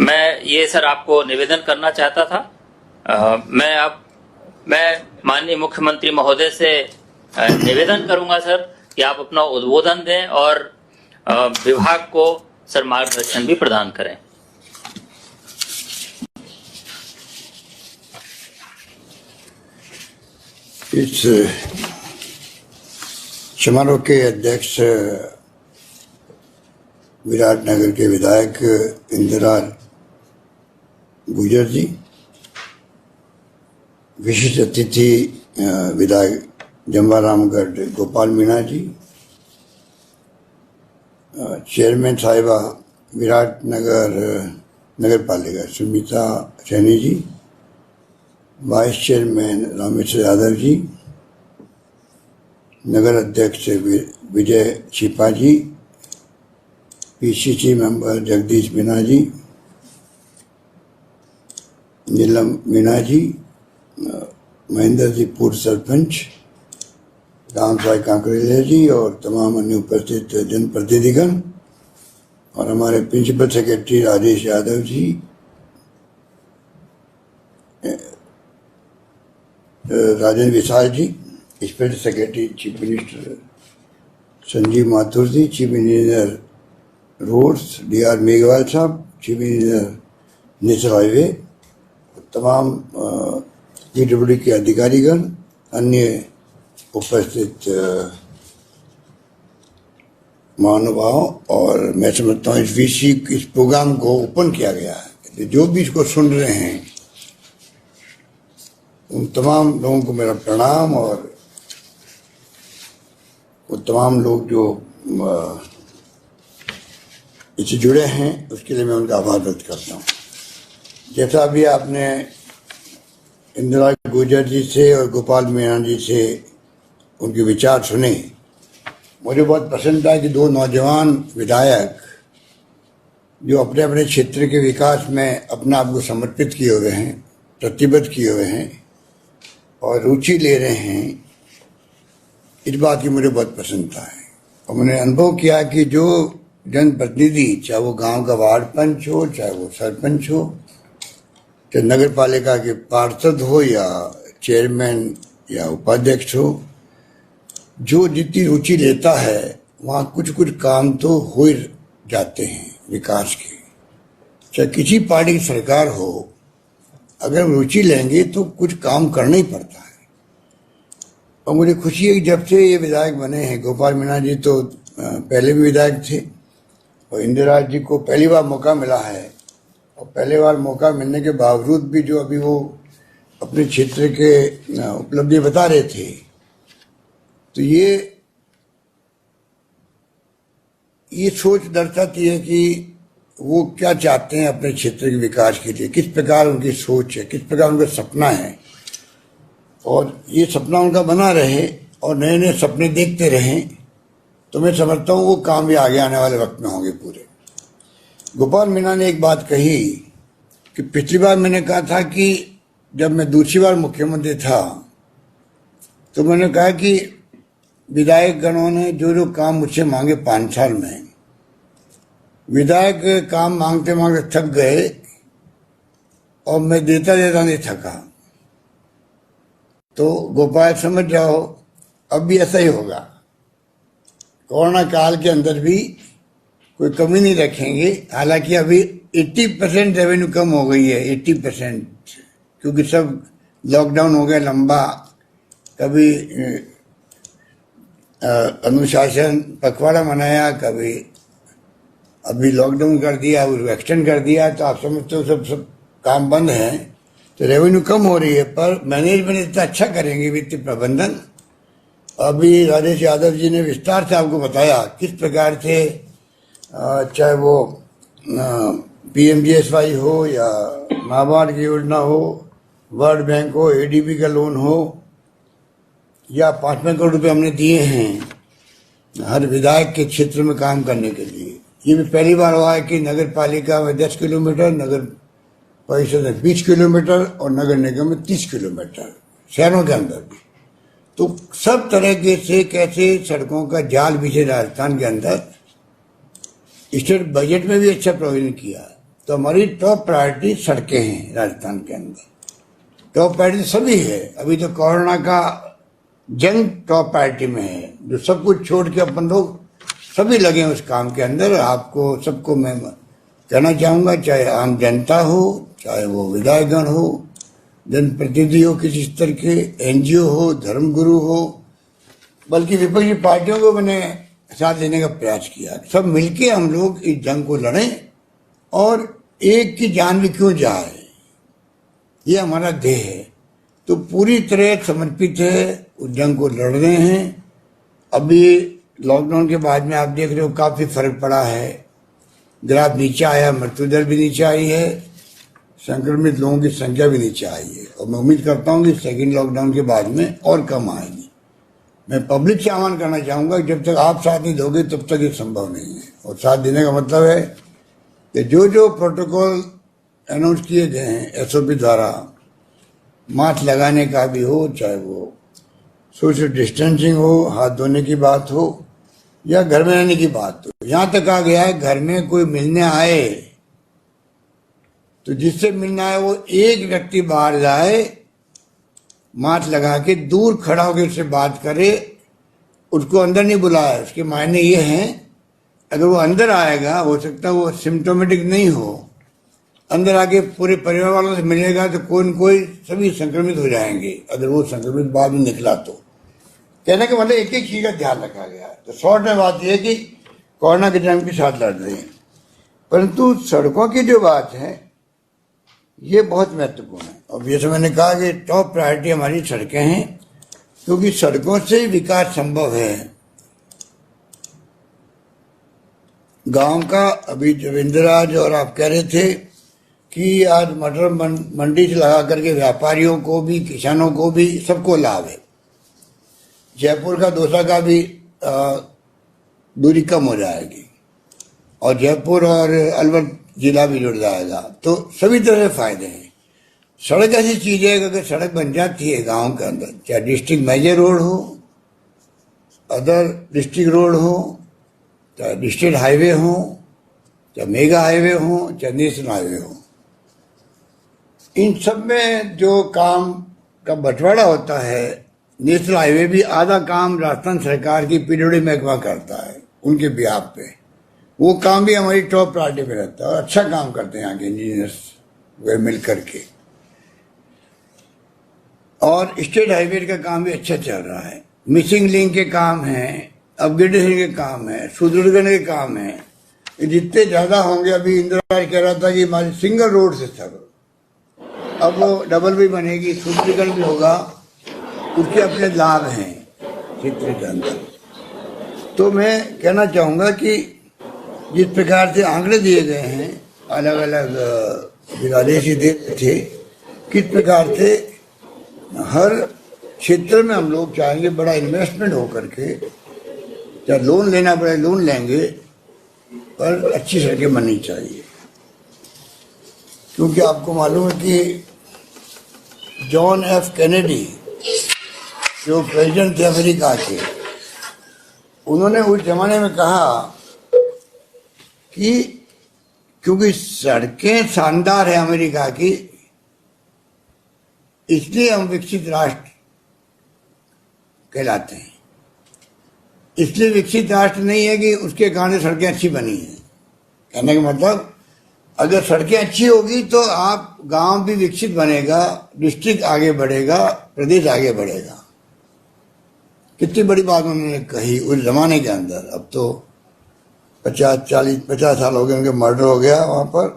मैं ये सर आपको निवेदन करना चाहता था। मैं माननीय मुख्यमंत्री महोदय से निवेदन करूंगा सर कि आप अपना उद्बोधन दें और विभाग को सर मार्गदर्शन भी प्रदान करें। इस समारोह के अध्यक्ष विराटनगर के विधायक इंदिरा गुर्जर जी, विशिष्ट अतिथि विधायक जम्बारामगढ़ गोपाल मीणा जी, चेयरमैन साहिबा विराटनगर नगर पालिका सुमिता सैनी जी, वाइस चेयरमैन रामेश्वर यादव जी, नगर अध्यक्ष विजय छिपा जी, पीसीसी मेंबर जगदीश मीणा जी, नीलम मीणा जी, महेंद्र जी पूर्व सरपंच, राम साई कांकरेलिया जी और तमाम अन्य उपस्थित जनप्रतिनिधिगण और हमारे principal secretary Rajesh Yadav ji, Rajendra Vishal ji, special secretary chief minister Sanjeev Mathur ji, chief engineer roads DR Meghwal साहब, चीफ इंजीनियर नेशनल हाईवे, तमाम PWD के अधिकारीगण, अन्य उपस्थित महानुभाव, और मैं समझता हूँ इस प्रोग्राम को ओपन किया गया है। जो भी इसको सुन रहे हैं उन तमाम लोगों को मेरा प्रणाम, और वो तमाम लोग जो इससे जुड़े हैं उसके लिए मैं उनका आभार व्यक्त करता हूँ। जैसा अभी आपने इंदिरा गुर्जर जी से और गोपाल मीणा जी से उनके विचार सुने, मुझे बहुत पसंद था कि दो नौजवान विधायक जो अपने अपने क्षेत्र के विकास में अपना आप को समर्पित किए हुए हैं, प्रतिबद्ध किए हुए हैं और रुचि ले रहे हैं, इस बात की मुझे बहुत प्रसन्नता है। और मैंने अनुभव किया कि जो जनप्रतिनिधि, चाहे वो गांव का वार्ड पंच हो, चाहे वो सरपंच हो, चाहे नगर पालिका के पार्षद हो या चेयरमैन या उपाध्यक्ष हो, जो जितनी रुचि लेता है वहाँ कुछ कुछ काम तो हो ही जाते हैं विकास के। चाहे किसी पार्टी की सरकार हो, अगर रुचि लेंगे तो कुछ काम करना ही पड़ता है। और मुझे खुशी है कि जब से ये विधायक बने हैं, गोपाल मीणा जी तो पहले भी विधायक थे और इंदिरा जी को पहली बार मौका मिला है, और पहले बार मौका मिलने के बावजूद भी जो अभी वो अपने क्षेत्र के उपलब्धि बता रहे थे, तो ये सोच दर्शाती है कि वो क्या चाहते हैं अपने क्षेत्र के विकास के लिए, किस प्रकार उनकी सोच है, किस प्रकार उनका सपना है, और ये सपना उनका बना रहे और नए नए सपने देखते रहें, तो मैं समझता हूँ वो काम भी आगे आने वाले वक्त में होंगे पूरे। गोपाल मीणा ने एक बात कही कि पिछली बार मैंने कहा था कि जब मैं दूसरी बार मुख्यमंत्री था तो मैंने कहा कि विधायक गणों ने जो जो काम मुझसे मांगे 5 साल में, विधायक काम मांगते मांगते थक गए और मैं देता देता नहीं थका। तो गोपाल समझ जाओ अब भी ऐसा ही होगा, कोरोना काल के अंदर भी कोई कमी नहीं रखेंगे। हालांकि अभी 80% रेवेन्यू कम हो गई है, 80%, क्योंकि सब लॉकडाउन हो गया लंबा, कभी अनुशासन पखवाड़ा मनाया, कभी अभी लॉकडाउन कर दिया, उसको एक्सटेंड कर दिया, तो आप समझते हो सब काम बंद हैं, तो रेवेन्यू कम हो रही है, पर मैनेजमेंट इतना अच्छा करेंगे वित्तीय प्रबंधन। अभी राजेश यादव जी ने विस्तार से आपको बताया किस प्रकार से, चाहे वो PMGSY हो या नाबार्ड की योजना हो, वर्ल्ड बैंक हो, ADB का लोन हो, या 5 करोड़ रुपए हमने दिए हैं हर विधायक के क्षेत्र में काम करने के लिए। ये भी पहली बार हुआ है कि नगर पालिका में 10 किलोमीटर, नगर परिषद में 20 किलोमीटर और नगर निगम में 30 किलोमीटर, शहरों के अंदर भी। तो सब तरह के से कैसे सड़कों का जाल बिछे राजस्थान के अंदर, स्टेट बजट में भी अच्छा प्रोविजन किया। तो हमारी टॉप प्रायोरिटी सड़कें हैं राजस्थान के अंदर। टॉप प्रायोरिटी सभी है। अभी तो कोरोना का जंग टॉप प्रायोरिटी में है, जो सब कुछ छोड़ के अपन लोग सभी लगे उस काम के अंदर। आपको सबको मैं कहना चाहूँगा, चाहे आम जनता हो, चाहे वो विधायकगण हो, जनप्रतिनिधि हो किसी स्तर के, एनजीओ हो, धर्मगुरु हो, बल्कि विपक्षी पार्टियों को मैंने साथ लेने का प्रयास किया। सब मिलके हम लोग इस जंग को लड़ें और एक की जान भी क्यों जाए, ये हमारा ध्येय है। तो पूरी तरह समर्पित है, उस जंग को लड़ रहे हैं। अभी लॉकडाउन के बाद में आप देख रहे हो काफ़ी फर्क पड़ा है, ग्राफ नीचे आया, मृत्यु दर भी नीचे आई है, संक्रमित लोगों की संख्या भी नीचे आई है। और मैं उम्मीद करता हूँ कि सेकेंड लॉकडाउन के बाद में और कम आएगी। मैं पब्लिक से आह्वान करना चाहूँगा, जब तक आप साथ नहीं दोगे तब तक ये संभव नहीं है। और साथ देने का मतलब है कि जो जो प्रोटोकॉल अनाउंस किए गए हैं एसओपी द्वारा, मास्क लगाने का भी हो, चाहे वो सोशल डिस्टेंसिंग हो, हाथ धोने की बात हो, या घर में रहने की बात हो। यहाँ तक आ गया है, घर में कोई मिलने आए तो जिससे मिलना है वो एक व्यक्ति बाहर जाए, मास्क लगा के दूर खड़ा होकर उससे बात करे, उसको अंदर नहीं बुलाया। उसके मायने ये हैं, अगर वो अंदर आएगा, हो सकता है वो सिम्टोमेटिक नहीं हो, अंदर आके पूरे परिवार वालों से मिलेगा तो कोई न कोई सभी संक्रमित हो जाएंगे। अगर वो संक्रमित बाद में निकला तो कहने का मतलब एक एक चीज का ध्यान रखा गया है। तो शॉर्ट में बात यह है कि कोरोना के जंग के साथ लड़ रहे हैं, परंतु सड़कों की जो बात है ये बहुत महत्वपूर्ण है। और जैसे मैंने कहा कि टॉप प्रायोरिटी हमारी सड़कें हैं, क्योंकि सड़कों से ही विकास संभव है। गांव का अभी रविंद्रराज और आप कह रहे थे कि आज मटर मंडी से लगा करके व्यापारियों को भी, किसानों को भी, सबको लाभ है। जयपुर का दौसा का भी दूरी कम हो जाएगी और जयपुर और अलवर जिला भी जुड़ जाएगा, तो सभी तरह से फायदे हैं। सड़क ऐसी चीज है कि अगर सड़क बन जाती है गांव के अंदर, चाहे डिस्ट्रिक्ट मेजर रोड हो, अदर डिस्ट्रिक्ट रोड हो, चाहे डिस्ट्रिक्ट हाईवे हो, चाहे मेगा हाईवे हो, चाहे नेशनल हाईवे हो, इन सब में जो काम का बंटवारा होता है, नेशनल हाईवे भी आधा काम राजस्थान सरकार की पीडब्ल्यूडी महकमा करता है उनके बिहाफ पे। वो काम भी हमारी टॉप प्रायोरिटी पे रहता है और अच्छा काम करते हैं यहाँ के इंजीनियर्स वे मिल करके। और स्टेट हाईवे का काम भी अच्छा चल रहा है। मिसिंग लिंक के काम है, अपग्रेडेशन के काम है, सुदृढ़ीकरण के काम है। जितने ज्यादा होंगे, अभी इंदिरा कह रहा था कि हमारी सिंगल रोड से सब, अब वो डबल भी बनेगी, सुदृढ़ीकरण भी होगा, उसके अपने लाभ हैं क्षेत्र के अंदर। तो मैं कहना चाहूँगा कि जिस प्रकार से आंकड़े दिए गए हैं, अलग अलग विभाग से देते थे, किस प्रकार से हर क्षेत्र में हम लोग चाहेंगे बड़ा इन्वेस्टमेंट हो करके, चाहे लोन लेना पड़े लोन लेंगे, पर अच्छी सड़कें बननी चाहिए। क्योंकि आपको मालूम है कि जॉन एफ कैनेडी जो प्रेसिडेंट थे अमेरिका के, उन्होंने उस जमाने में कहा कि क्योंकि सड़कें शानदार है अमेरिका की, इसलिए हम विकसित राष्ट्र कहलाते हैं। इसलिए विकसित राष्ट्र नहीं है कि उसके कारण सड़कें अच्छी बनी हैं। कहने का मतलब, अगर सड़कें अच्छी होगी तो आप गांव भी विकसित बनेगा, डिस्ट्रिक्ट आगे बढ़ेगा, प्रदेश आगे बढ़ेगा। कितनी बड़ी बात उन्होंने कही उस जमाने के अंदर। अब तो 50 साल हो गए उनके मर्डर हो गया वहां पर,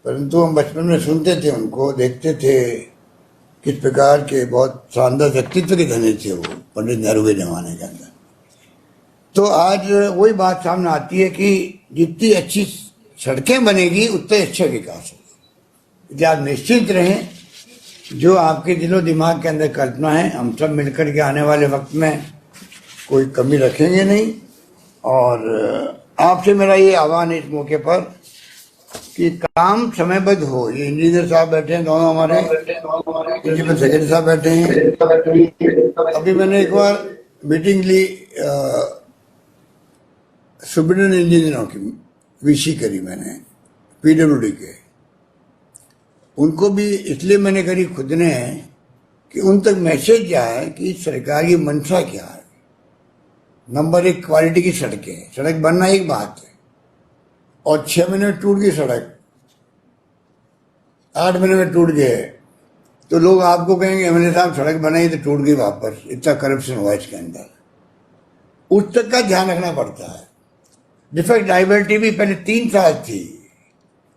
परंतु हम बचपन में सुनते थे उनको, देखते थे किस प्रकार के बहुत शानदार व्यक्तित्व के धनी थे वो पंडित नेहरू के जमाने के अंदर। तो आज वही बात सामने आती है कि जितनी अच्छी सड़कें बनेगी उतना अच्छा विकास होगा। इसलिए आप निश्चित रहें, जो आपके दिलो दिमाग के अंदर कल्पना है, हम सब मिलकर के आने वाले वक्त में कोई कमी रखेंगे नहीं। और आपसे मेरा ये आह्वान है इस मौके पर कि काम समयबद्ध हो। ये इंजीनियर साहब बैठे हैं दोनों हमारे, प्रिंसिपल सेक्रेटरी साहब बैठे हैं। अभी मैंने एक बार मीटिंग ली सुब्रमण्यम इंजीनियरों की, वीसी करी मैंने पीडब्ल्यूडी के, उनको भी इसलिए मैंने करी खुद ने कि उन तक मैसेज जाए कि सरकार की मंशा क्या है। नंबर एक, क्वालिटी की सड़कें, सड़क बनना एक बात है, और 6 महीने में टूट गई सड़क, 8 महीने में टूट गए, तो लोग आपको कहेंगे एमएलए साहब सड़क बनाई तो टूट गई वापस, इतना करप्शन हुआ इसके अंदर। उस तक का ध्यान रखना पड़ता है। डिफेक्ट लायबिलिटी भी पहले 3 साल थी,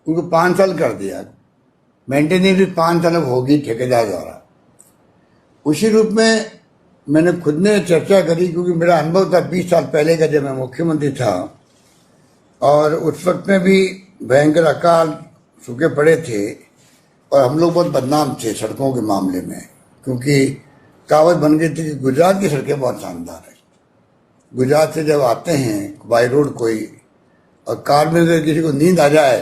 उनको 5 साल कर दिया, मेंटेनेंस भी 5 साल होगी ठेकेदार द्वारा। उसी रूप में मैंने खुद ने चर्चा करी, क्योंकि मेरा अनुभव था 20 साल पहले का, जब मैं मुख्यमंत्री था, और उस वक्त में भी भयंकर अकाल सूखे पड़े थे और हम लोग बहुत बदनाम थे सड़कों के मामले में, क्योंकि कहावत बन गई थी कि गुजरात की सड़कें बहुत शानदार है। गुजरात से जब आते हैं बाई रोड कोई, और कार में अगर किसी को नींद आ जाए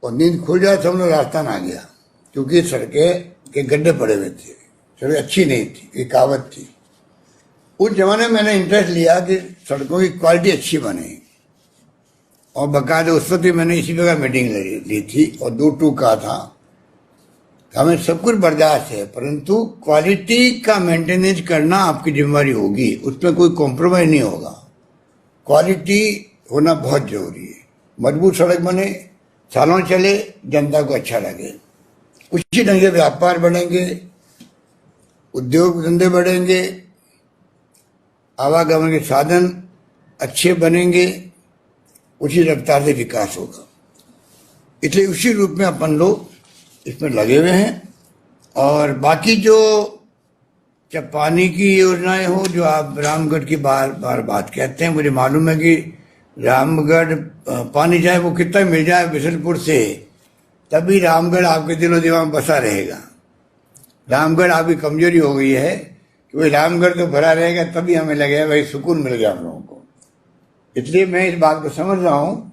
और नींद खुल जाए तो हम लोग रास्ता ना गया, क्योंकि सड़कें के गड्ढे पड़े हुए थे, सड़क अच्छी नहीं थी, ये कहावत थी। उस जमाने में मैंने इंटरेस्ट लिया कि सड़कों की क्वालिटी अच्छी बने, और बाकायदा उस वक्त भी मैंने इसी प्रकार मीटिंग ली थी और 2-2 कहा था, हमें सब कुछ बर्दाश्त है, परंतु क्वालिटी का मेंटेनेंस करना आपकी जिम्मेदारी होगी, उसमें कोई कॉम्प्रोमाइज नहीं होगा। क्वालिटी होना बहुत जरूरी है। मजबूत सड़क बने, सालों चले, जनता को अच्छा लगे, उसी ढंग से व्यापार बढ़ेंगे, उद्योग धंधे बढ़ेंगे, आवागमन के साधन अच्छे बनेंगे, उसी रफ्तार से विकास होगा। इसलिए उसी रूप में अपन लोग इसमें लगे हुए हैं। और बाकी जो जब पानी की योजनाएं हो, जो आप रामगढ़ की बार बार बात कहते हैं, मुझे मालूम है कि रामगढ़ पानी चाहे वो कितना मिल जाए बिशनपुर से, तभी रामगढ़ आपके दिलो दिमाग में बसा रहेगा। रामगढ़ आपकी कमजोरी हो गई है कि भाई रामगढ़ तो भरा रहेगा, तभी हमें लगेगा भाई सुकून मिल गया हम लोगों को। इसलिए मैं इस बात को समझ रहा हूँ,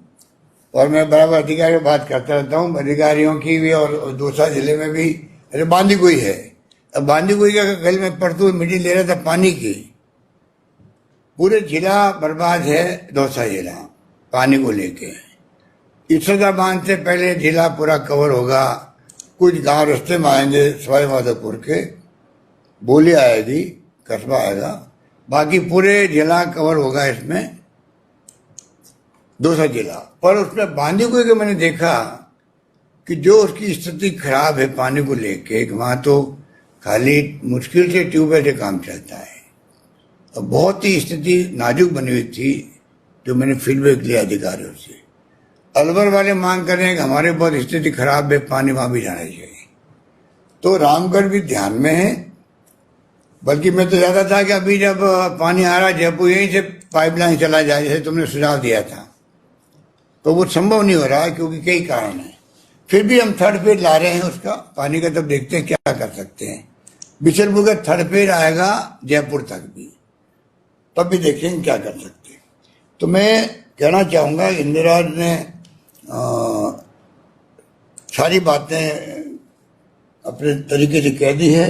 और मैं बराबर अधिकारियों बात करता रहता हूँ, अधिकारियों की भी, और दूसरा जिले में भी। अरे बांदीकुई है, अब बांदीकुई का कल मैं परसों मीटिंग ले रहा था पानी की, पूरे जिला बर्बाद है, दौसा जिला पानी को लेके। इच्छा बांध से पहले जिला पूरा कवर होगा, कुछ गांव रास्ते में आएंगे, सवाई माधोपुर के बोली आएगी, कस्बा आएगा, बाकी पूरे जिला कवर होगा इसमें, दौसा जिला। पर उसमें बांदीकुई के मैंने देखा कि जो उसकी स्थिति खराब है पानी को लेके, वहां तो खाली मुश्किल से ट्यूबवेल से काम चलता है, और बहुत ही स्थिति नाजुक बनी हुई थी, जो मैंने फीडबैक लिया अधिकारियों से। अलवर वाले मांग कर रहे हैं कि हमारे बहुत स्थिति खराब है, पानी वहां भी जाना चाहिए। तो रामगढ़ भी ध्यान में है, बल्कि मैं तो ज्यादा था कि अभी जब पानी आ रहा जयपुर यहीं से पाइपलाइन चला जाए, जैसे तुमने सुझाव दिया था, तो वो संभव नहीं हो रहा है, क्योंकि कई कारण हैं। फिर भी हम 3rd फेज ला रहे हैं उसका पानी का, तब देखते हैं क्या कर सकते हैं। बिशनपुर का 3rd फेज आएगा जयपुर तक भी, तब भी देखेंगे क्या कर सकते हैं। तो मैं कहना चाहूँगा, इंदिरा ने सारी बातें अपने तरीके से कह दी है।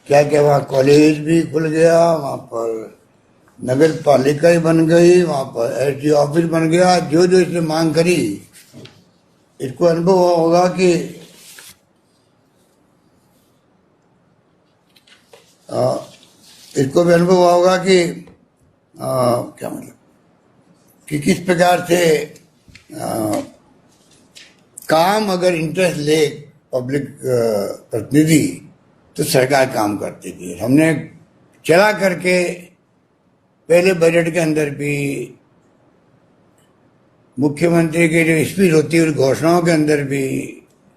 क्या क्या वहाँ कॉलेज भी खुल गया, वहाँ पर नगर पालिका ही बन गई, वहाँ पर एसडी ऑफिस बन गया, जो जो इसने मांग करी, इसको अनुभव होगा कि इसको भी अनुभव होगा कि क्या मतलब कि किस प्रकार से काम अगर इंटरेस्ट ले पब्लिक प्रतिनिधि, तो सरकार काम करती थी। हमने चला करके पहले बजट के अंदर भी, मुख्यमंत्री की जो स्पीच होती है उस घोषणाओं के अंदर भी,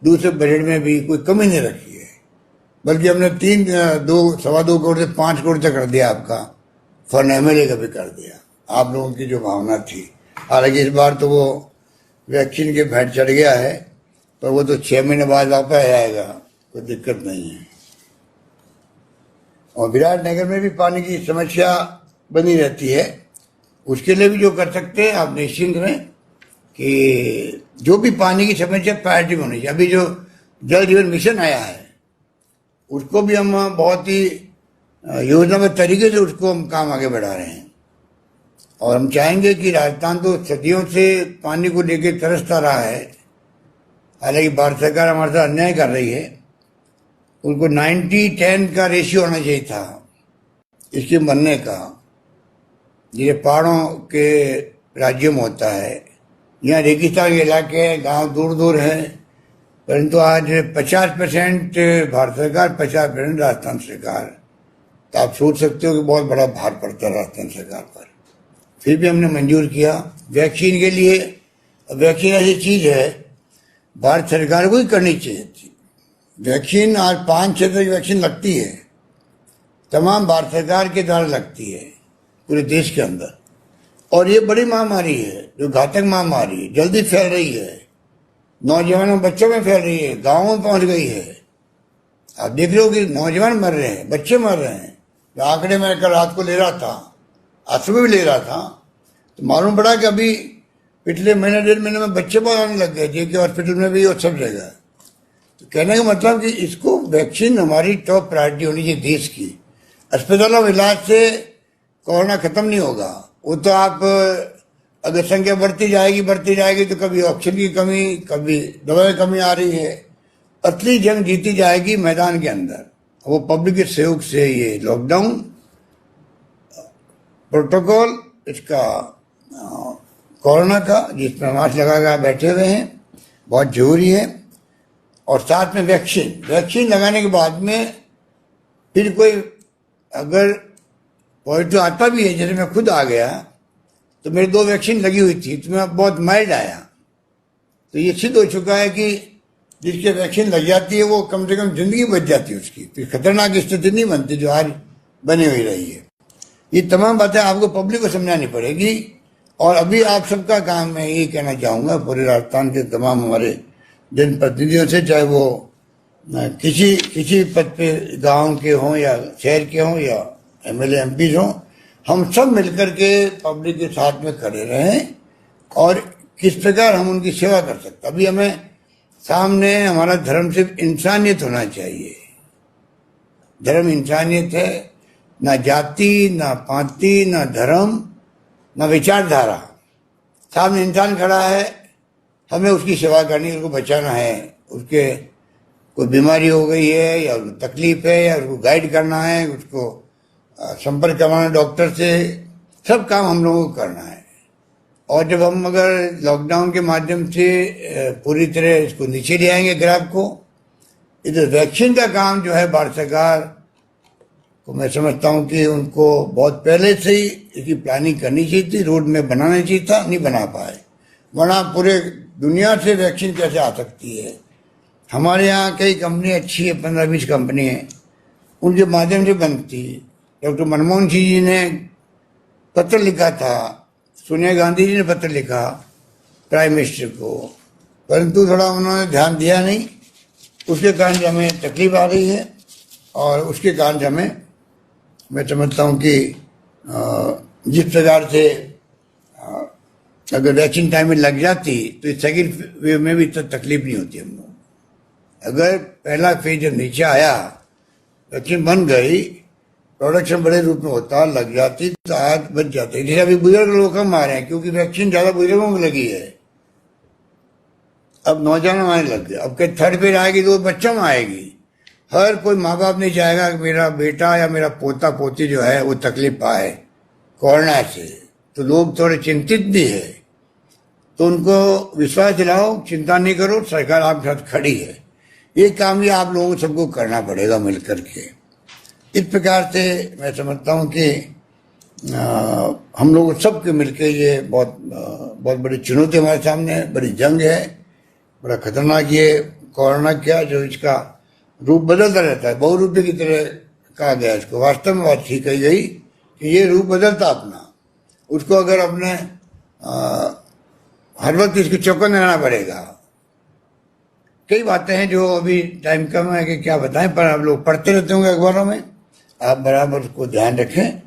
दूसरे बजट में भी कोई कमी नहीं रखी है, बल्कि हमने 2.25 करोड़ से 5 करोड़ तक कर दिया, आपका फंड एमएलए का भी कर दिया, आप लोगों की जो भावना थी। हालांकि इस बार तो वो वैक्सीन के भेंट चढ़ गया है, पर वो तो 6 महीने बाद वापस आएगा, कोई दिक्कत नहीं है। और विराटनगर में भी पानी की समस्या बनी रहती है, उसके लिए भी जो कर सकते हैं आप निश्चिंत में, कि जो भी पानी की समस्या प्रायोरिटी में होनी चाहिए। अभी जो जल जीवन मिशन आया है, उसको भी हम बहुत ही योजनाबद्ध तरीके से उसको हम काम आगे बढ़ा रहे हैं, और हम चाहेंगे कि राजस्थान तो सदियों से पानी को लेकर तरसता रहा है, हालांकि भारत सरकार हमारे साथ अन्याय कर रही है। उनको 90-10 का रेशियो होना चाहिए था इसके बनने का, ये पहाड़ों के राज्यों में होता है। यहाँ रेगिस्तान के इलाके हैं, गांव दूर दूर हैं, परंतु आज 50% भारत सरकार, 50% राजस्थान सरकार। तो आप सोच सकते हो कि बहुत बड़ा भार पड़ता है राजस्थान सरकार पर। फिर भी हमने मंजूर किया वैक्सीन के लिए। वैक्सीन ऐसी चीज है भारत सरकार को ही करनी चाहिए थी। वैक्सीन आज 5-6 तरह की वैक्सीन लगती है, तमाम भारत सरकार के द्वारा लगती है पूरे देश के अंदर। और ये बड़ी महामारी है जो घातक महामारी है, जल्दी फैल रही है, नौजवानों बच्चों में फैल रही है, गाँवों में पहुंच गई है। आप देख रहे हो कि नौजवान मर रहे हैं, बच्चे मर रहे हैं। जो आंकड़े मैं कल रात को ले रहा था, आज सुबह भी ले रहा था, तो मालूम पड़ा कि अभी पिछले महीने 1.5 महीने में बच्चे बहुत आने लग गए, जेके हॉस्पिटल में भी और सब जगह। तो कहने का मतलब कि इसको वैक्सीन हमारी टॉप प्रायोरिटी होनी चाहिए देश की। अस्पतालों में इलाज से कोरोना खत्म नहीं होगा। वो तो आप अगर संख्या बढ़ती जाएगी तो कभी ऑक्सीजन की कमी, कभी दवा की कमी आ रही है। असली जंग जीती जाएगी मैदान के अंदर, वो पब्लिक के सहयोग से। ये लॉकडाउन प्रोटोकॉल इसका कोरोना का, जिसमें मास्क लगा बैठे हुए हैं, बहुत जरूरी है। और साथ में वैक्सीन लगाने के बाद में फिर कोई अगर पॉजिटिव आता भी है, जैसे मैं खुद आ गया, तो मेरी 2 वैक्सीन लगी हुई थी, तो मैं बहुत माइल्ड आया। तो ये सिद्ध हो चुका है कि जिसकी वैक्सीन लग जाती है वो कम से कम जिंदगी बच जाती है उसकी, तो खतरनाक स्थिति नहीं बनती जो आज बनी हुई रही है। ये तमाम बातें आपको पब्लिक को समझानी पड़ेगी। और अभी आप सबका काम मैं ये कहना चाहूँगा पूरे राजस्थान के तमाम हमारे जनप्रतिनिधियों से, चाहे वो किसी पद पे गांव के हों या शहर के हों या एमएलए एमपी हों, हम सब मिलकर के पब्लिक के साथ में खड़े रहें और किस प्रकार हम उनकी सेवा कर सकते। अभी हमें सामने हमारा धर्म सिर्फ इंसानियत होना चाहिए। धर्म इंसानियत है, ना जाति, ना पाति, ना धर्म, ना विचारधारा। सामने इंसान खड़ा है, हमें उसकी सेवा करनी है, उसको बचाना है। उसके कोई बीमारी हो गई है या तकलीफ है या उसको गाइड करना है, उसको संपर्क करवाना डॉक्टर से, सब काम हम लोगों को करना है। और जब हम अगर लॉकडाउन के माध्यम से पूरी तरह इसको नीचे ले आएंगे ग्राफ को, इधर वैक्सीन का काम जो है भारत सरकार को मैं समझता हूँ कि उनको बहुत पहले से ही इसकी प्लानिंग करनी चाहिए थी, रोड में बनाना चाहिए था, नहीं बना पाए। वरना पूरे दुनिया से वैक्सीन कैसे आ सकती है। हमारे यहाँ कई कंपनी अच्छी है, 15-20 कंपनी है, उनके माध्यम से बनती है। डॉक्टर मनमोहन सिंह जी ने पत्र लिखा था, सोनिया गांधी जी ने पत्र लिखा प्राइम मिनिस्टर को, परंतु थोड़ा उन्होंने ध्यान दिया नहीं। उसके कारण से हमें तकलीफ आ रही है और उसके कारण से हमें, मैं समझता हूँ कि जिस प्रकार से अगर वैक्सीन टाइम में लग जाती तो इस सेकेंड वेव में भी तो तकलीफ नहीं होती हम लोग। अगर पहला फेज जब नीचे आया, वैक्सीन बन गई, प्रोडक्शन बड़े रूप में होता, लग जाती तो आज बच जाते। जैसे अभी बुजुर्ग लोग कम आ रहे हैं क्योंकि वैक्सीन ज्यादा बुजुर्गों को लगी है। अब नौजवानों आने लग गए, अब थर्ड फेज आएगी तो बच्चों में आएगी। हर कोई माँ बाप नहीं चाहेगा कि मेरा बेटा या मेरा पोता पोती जो है वो तकलीफ पाए कोरोना से। तो लोग थोड़े चिंतित भी है, तो उनको विश्वास दिलाओ, चिंता नहीं करो, सरकार आपके साथ खड़ी है। ये काम भी आप लोगों को सबको करना पड़ेगा मिलकर के। इस प्रकार से मैं समझता हूँ कि हम लोग सबके मिलकर ये बहुत बड़ी चुनौती हमारे सामने है, बड़ी जंग है, बड़ा खतरनाक ये कोरोना क्या जो इसका रूप बदलता रहता है, बहुरूपी की तरह कहा गया इसको। वास्तव में बात ठीक कही गई कि ये रूप बदलता अपना, उसको अगर अपने हर वक्त इसकी चौकन रहना पड़ेगा। कई बातें हैं जो अभी टाइम कम है कि क्या बताएं, पर आप लोग पढ़ते रहते होंगे अखबारों में, आप बराबर उसको ध्यान रखें।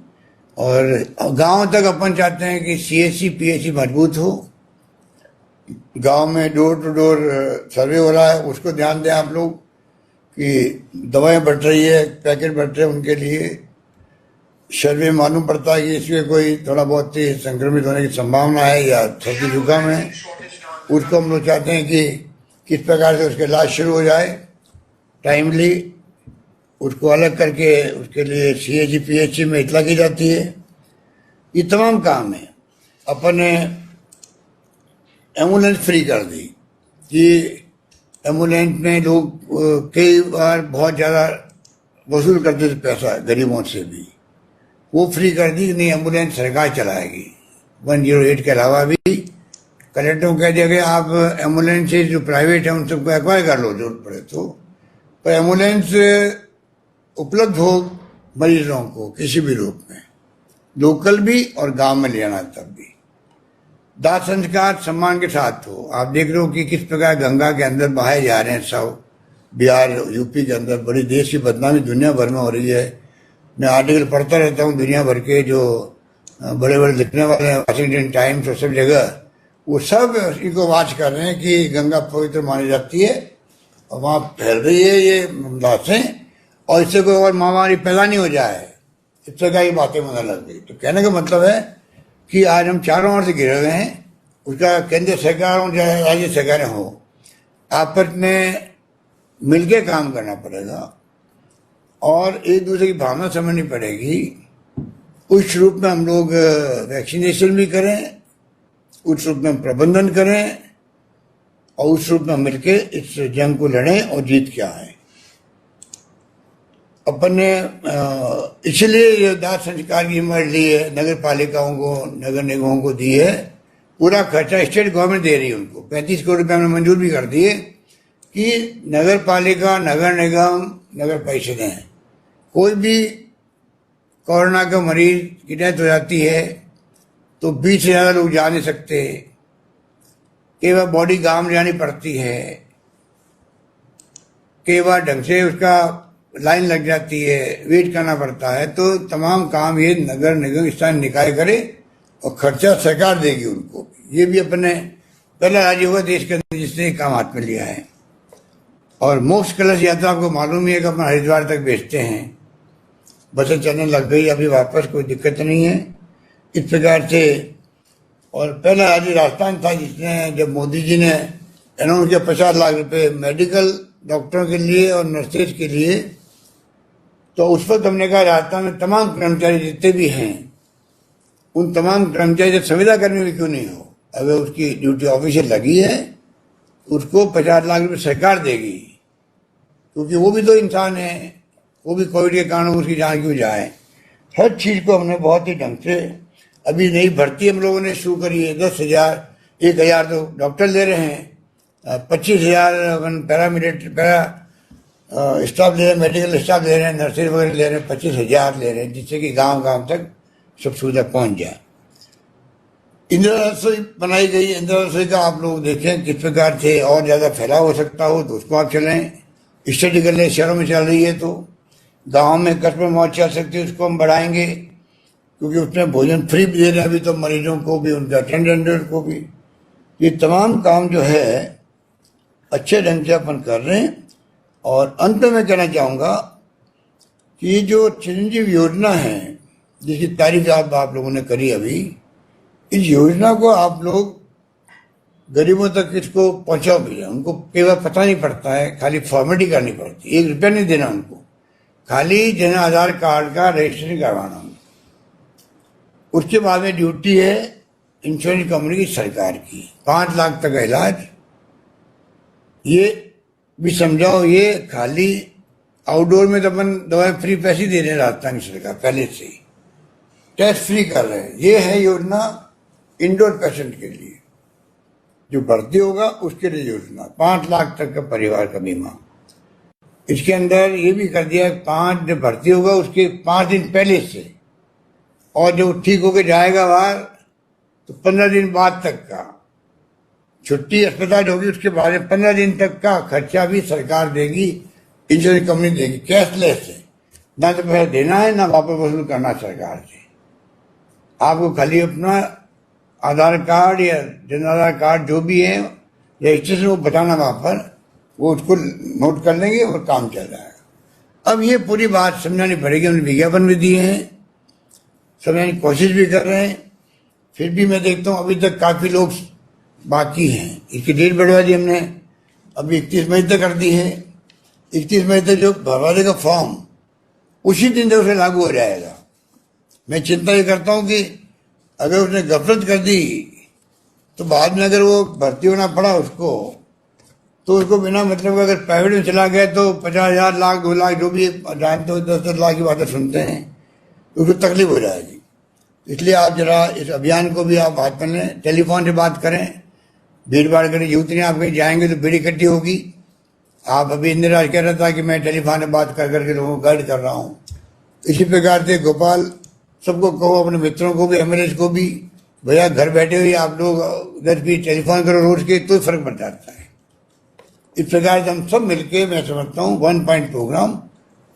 और गांव तक अपन चाहते हैं कि सीएससी पीएससी मजबूत हो। गांव में डोर टू डोर सर्वे हो रहा है, उसको ध्यान दें आप लोग कि दवाएं बढ़ रही है, पैकेट बढ़ रहे हैं, उनके लिए सर्वे मालूम पड़ता है कि इसमें कोई थोड़ा बहुत ही संक्रमित होने की संभावना है या सर्दी जुकाम है। उसको हम लोग चाहते हैं कि किस प्रकार से उसका इलाज शुरू हो जाए टाइमली, उसको अलग करके उसके लिए CHG PHC में इतला की जाती है। ये तमाम काम है। अपन ने एम्बुलेंस फ्री कर दी कि एम्बुलेंस में लोग कई बार बहुत ज़्यादा वसूल करते थे पैसा गरीबों से भी, वो फ्री कर दी। नहीं, एम्बुलेंस सरकार चलाएगी। 108 के अलावा भी कलेक्टर को कह दिया गया आप एम्बुलेंस जो प्राइवेट है उन सबको एक्वायर कर लो जरूरत पड़े तो, पर एम्बुलेंस उपलब्ध हो मरीजों को किसी भी रूप में, लोकल भी और गांव में ले आना तब भी। दाह संस्कार सम्मान के साथ हो। आप देख रहे हो कि किस प्रकार गंगा के अंदर बहाए जा रहे हैं सब, बिहार यूपी के अंदर बड़ी देश की बदनामी दुनिया भर में हो रही है। मैं आर्टिकल पढ़ता रहता हूँ दुनिया भर के, जो बड़े बड़े लिखने वाले हैं, वाशिंगटन टाइम्स और सब जगह, वो सब इनको वाच कर रहे हैं कि गंगा पवित्र मानी जाती है और वहाँ फैल रही है ये लाशें, और इससे कोई और महामारी पैदा नहीं हो जाए, इस तरह की बातें मुझे लग गई। तो कहने का मतलब है कि आज हम चारों ओर से घिरे हुए हैं, उसका केंद्र सरकार हो चाहे राज्य सरकारें हो, आपस में मिलके काम करना पड़ेगा और एक दूसरे की भावना समझनी पड़ेगी। उस रूप में हम लोग वैक्सीनेशन भी करें, उस रूप में प्रबंधन करें और उस रूप में मिलके इस जंग को लड़ें और जीत के आए। अपन ने इसलिए ये दाह संस्कार की जिम्मेदारी ली है, नगर पालिकाओं को, नगर निगमों को दी है। पूरा खर्चा स्टेट गवर्नमेंट दे रही है उनको। 35 करोड़ रुपये हमने मंजूर भी कर दिए कि नगर पालिका, नगर निगम, नगर परिषदें, कोई भी कोरोना का मरीज की डेथ हो जाती है तो 20 से ज़्यादा लोग जा नहीं सकते, कई बार बॉडी गांव में जानी पड़ती है, कई बार ढंग से उसका लाइन लग जाती है, वेट करना पड़ता है। तो तमाम काम ये नगर निगम स्थानीय निकाय करे और खर्चा सरकार देगी उनको। ये भी अपने पहला राज्य होगा देश के अंदर जिसने काम हाथ में लिया है। और मोक्ष कलश यात्रा आपको मालूम ही है कि अपन हरिद्वार तक भेजते हैं, बसें चलने लग गई अभी वापस, कोई दिक्कत नहीं है इस प्रकार से। और पहला राज्य राजस्थान था जिसने, जब मोदी जी ने अनाउंस किया 50 लाख रुपए मेडिकल डॉक्टरों के लिए और नर्सेज के लिए, तो उस वक्त हमने कहा राजस्थान में तमाम कर्मचारी जितने भी हैं उन तमाम कर्मचारी जब संविदा कर्मी भी क्यों नहीं हो, अगर उसकी ड्यूटी ऑफिशियल लगी है उसको 50 लाख रुपए सरकार देगी, क्योंकि वो भी तो इंसान है, वो भी कोविड के कारण उसकी जान क्यों जाए। हर चीज़ को हमने बहुत ही ढंग से, अभी नई भर्ती हम लोगों ने शुरू करी है। 10,000 1,000 तो डॉक्टर ले रहे हैं, 25,000 पैरा स्टाफ ले रहे हैं, मेडिकल स्टाफ ले रहे हैं, नर्सेज वगैरह ले रहे हैं, 25,000 ले रहे हैं, जिससे कि गांव गांव तक सब सुविधा पहुंच जाए। इंदिरा रसोई बनाई गई। इंदिरा रसोई का आप लोग देखें किस प्रकार से और ज़्यादा फैलाव हो सकता हो तो उसको आप चलें, स्टडी कर लें। शहरों में चल रही है तो गाँव में कस्बे में मौत चल सकती है, उसको हम बढ़ाएंगे, क्योंकि उसमें भोजन फ्री भी दे रहे हैं अभी तो मरीजों को भी, उनके अटेंडेंट को भी। ये तमाम काम जो है अच्छे ढंग से अपन कर रहे हैं। और अंत में कहना चाहूँगा कि जो चिरंजीव योजना है जिसकी तारीफ आप लोगों ने करी अभी, इस योजना को आप लोग गरीबों तक इसको पहुँचाओ भी, उनको कई बार पता नहीं पड़ता है, खाली फॉर्मेलिटी करनी पड़ती है, 1 रुपया नहीं देना उनको, खाली जन आधार कार्ड का रजिस्ट्रेशन करवाना उनको। उसके बाद में ड्यूटी है इंश्योरेंस कंपनी की सरकार की, 5 लाख तक का इलाज। ये भी समझाओ, ये खाली आउटडोर में तो अपन दवाएं फ्री पैसे दे रहे हैं राजस्थान की सरकार पहले से ही, टेस्ट फ्री कर रहे हैं। ये है योजना इंडोर पेशेंट के लिए, जो भर्ती होगा उसके लिए योजना, 5 लाख तक का परिवार का बीमा। इसके अंदर ये भी कर दिया, 5 जब भर्ती होगा उसके 5 दिन पहले से, और जब ठीक होकर जाएगा बाहर तो 15 दिन बाद तक का छुट्टी अस्पताल होगी, उसके बाद में 15 दिन तक का खर्चा भी सरकार देगी, इंश्योरेंस कंपनी देगी, कैशलेस है, ना तो पैसा देना है ना वापस वसूल करना सरकार से। आपको खाली अपना आधार कार्ड या जन आधार कार्ड जो भी है रजिस्ट्रेशन वो बताना वहाँ पर, वो उसको नोट कर लेंगे और काम चल जाएगा। अब ये पूरी बात समझानी पड़ेगी, हमने विज्ञापन भी दिए हैं, समझाने की कोशिश भी कर रहे हैं, फिर भी मैं देखता हूँ अभी तक काफ़ी लोग बाकी हैं। इसकी डेट बढ़वा दी हमने, अभी 31 मई तक कर दी है। 31 मई तक जो भरवाने का फॉर्म उसी दिन से उसे लागू हो जाएगा। मैं चिंता ये करता हूं कि अगर उसने गफलत कर दी तो बाद में अगर वो भर्ती होना पड़ा उसको, तो उसको बिना मतलब अगर प्राइवेट में चला गया तो 50,000 लाख 2 लाख जो भी जानते हो 10-10 लाख की बातें सुनते हैं, तो उसको तकलीफ हो जाएगी। इसलिए आप जरा इस अभियान को भी आप हाथ में लें, टेलीफोन से बात करें, भीड़ भाड़ करें, यूथ नहीं। आप कहीं जाएंगे तो भीड़ इकट्ठी होगी। आप अभी इंदिरा कह रहा था कि मैं टेलीफोन से बात कर करके लोगों को गाइड कर रहा हूँ। इसी प्रकार से गोपाल सबको कहो, अपने मित्रों को भी, एमएलए को भी, भैया घर बैठे हुए आप लोग 10-20 टेलीफोन करो रोज के, तो फर्क पड़ जाता है। इस प्रकार से हम सब मिलके, मैं समझता हूँ 1 पॉइंट प्रोग्राम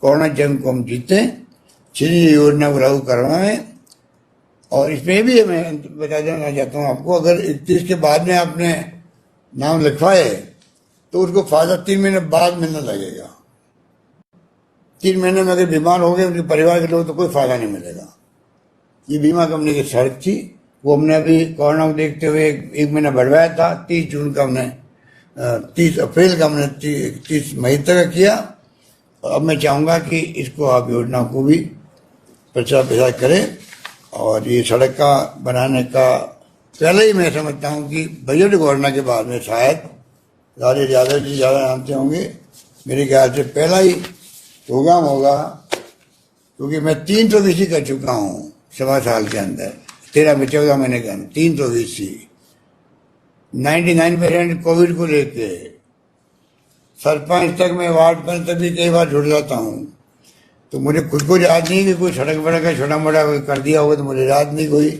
कोरोना जंग को हम जीते, चिन्ह योजना को लागू करवाएं। और इसमें भी मैं बता देना चाहता हूँ आपको, अगर 31 के बाद में आपने नाम लिखवाए तो उसको फायदा 3 महीने बाद मिलने लगेगा। 3 महीने में अगर बीमार हो गए उनके परिवार के लोग तो कोई फायदा नहीं मिलेगा। ये बीमा कंपनी की शर्त थी, वो हमने अभी कोरोना को देखते हुए 1 महीना बढ़वाया था। 30 जून का हमने 30 अप्रैल का हमने 30 मई तक किया। और अब मैं चाहूँगा कि इसको आप योजना को भी प्रचार प्रसार करें। और ये सड़क का बनाने का पहले ही मैं समझता हूँ कि बजट घोषणा के बाद में शायद राजेश यादव जी ज़्यादा जानते होंगे, मेरे ख्याल से पहला ही प्रोग्राम होगा, क्योंकि मैं 320 कर चुका हूँ 7 साल के अंदर, 13 महीने के अंदर 320, 99% कोविड को लेके। सरपंच तक, मैं वार्ड पंच तक भी कई बार जुड़ जाता हूँ, तो मुझे खुद को याद नहीं कि कोई सड़क वड़क का छोटा मोटा कोई कर दिया होगा, तो मुझे याद नहीं कोई।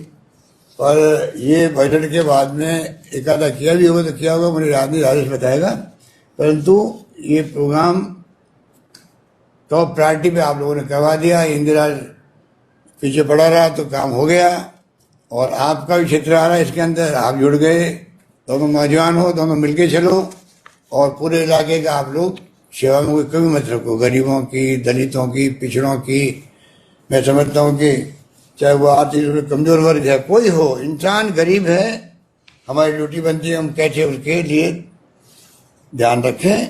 पर ये बजट के बाद में एक आधा किया भी होगा तो क्या होगा मुझे याद नहीं, राजेश बताएगा। परंतु ये प्रोग्राम टॉप प्रायोरिटी पे आप लोगों ने करवा दिया। इंदिरा पीछे पड़ा रहा तो काम हो गया। और आपका भी क्षेत्र आ रहा है इसके अंदर, आप जुड़ गए, दोनों नौजवान हो, दोनों मिलके चलो और पूरे इलाके का आप लोग सेवा में कोई कमी मत रखो, गरीबों की, दलितों की, पिछड़ों की। मैं समझता हूँ कि चाहे वो आर्थिक रूप से कमजोर वर्ग है, कोई हो, इंसान गरीब है, हमारी ड्यूटी बनती है हम कैसे उसके लिए ध्यान रखें,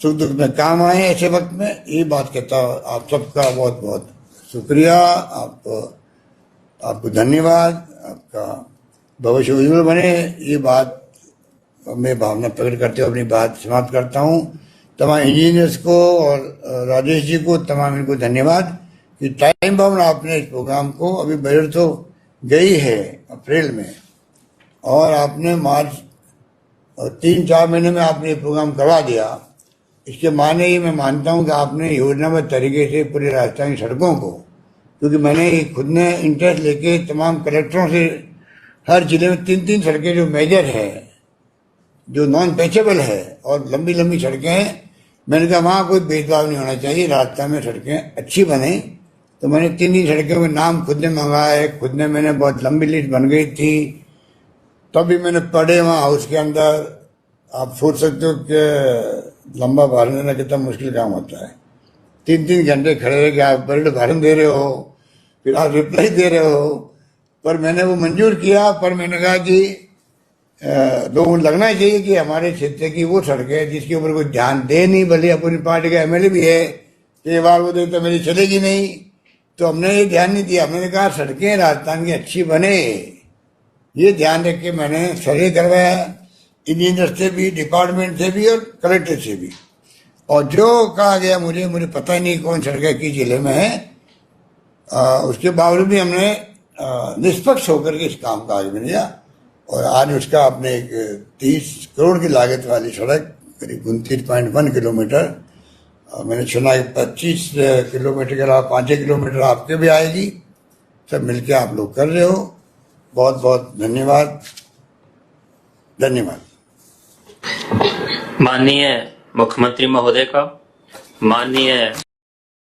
सुख दुख में काम आए ऐसे वक्त में। ये बात कहता हूँ। आप सबका बहुत बहुत शुक्रिया, आपको धन्यवाद, आपका भविष्य उज्जवल बने। ये बात मैं भावना प्रकट करते हुए अपनी बात समाप्त करता हूँ। तमाम इंजीनियर्स को और राजेश जी को, तमाम इनको धन्यवाद कि टाइम बाउंड आपने इस प्रोग्राम को, अभी बजट तो गई है अप्रैल में और आपने मार्च और 3-4 महीने में आपने ये प्रोग्राम करवा दिया। इसके माने ही मैं मानता हूँ कि आपने योजनाबद्ध तरीके से पूरे राजस्थान की सड़कों को, क्योंकि मैंने खुद ने इंटरेस्ट लेके तमाम कलेक्टरों से हर जिले में 3-3 सड़कें जो मेजर है, जो नॉन पैचेबल है और लंबी लंबी सड़कें हैं, मैंने कहा वहाँ कोई भेदभाव नहीं होना चाहिए, राजस्थान में सड़कें अच्छी बने। तो मैंने 3 सड़कों के नाम खुद ने मंगाए, खुद ने, मैंने बहुत लंबी लिस्ट बन गई थी, तभी मैंने पढ़े वहाँ हाउस के अंदर। आप सोच सकते हो कि लंबा भाषण देना कितना मुश्किल काम होता है। 3-3 घंटे खड़े रह के आप बजट भाषण दे रहे हो, फिर आप रिप्लाई दे रहे हो। पर मैंने वो मंजूर किया, पर मैंने कहा कि लोगों को लगना चाहिए कि हमारे क्षेत्र की वो सड़क है जिसके ऊपर कोई ध्यान दे नहीं, भले अपनी पार्टी का एमएलए भी है, कई बार वो देखता मेरी चलेगी नहीं, तो हमने ये ध्यान नहीं दिया। हमने कहा सड़कें राजस्थान की अच्छी बने, ये ध्यान रख के मैंने सर्वे करवाया, इंजीनियर से भी, डिपार्टमेंट से भी और कलेक्टर से भी। और जो कहा गया मुझे पता ही नहीं कौन सड़कें किस जिले में है, उसके बावजूद भी हमने निष्पक्ष होकर के इस काम का आगे बढ़ाया। और आज उसका आपने एक 30 करोड़ की लागत वाली सड़क करीब 29.1 किलोमीटर, मैंने सुना कि 25 किलोमीटर के अलावा 5 किलोमीटर आपके भी आएगी। सब मिलके आप लोग कर रहे हो, बहुत बहुत धन्यवाद। धन्यवाद। माननीय मुख्यमंत्री महोदय का, माननीय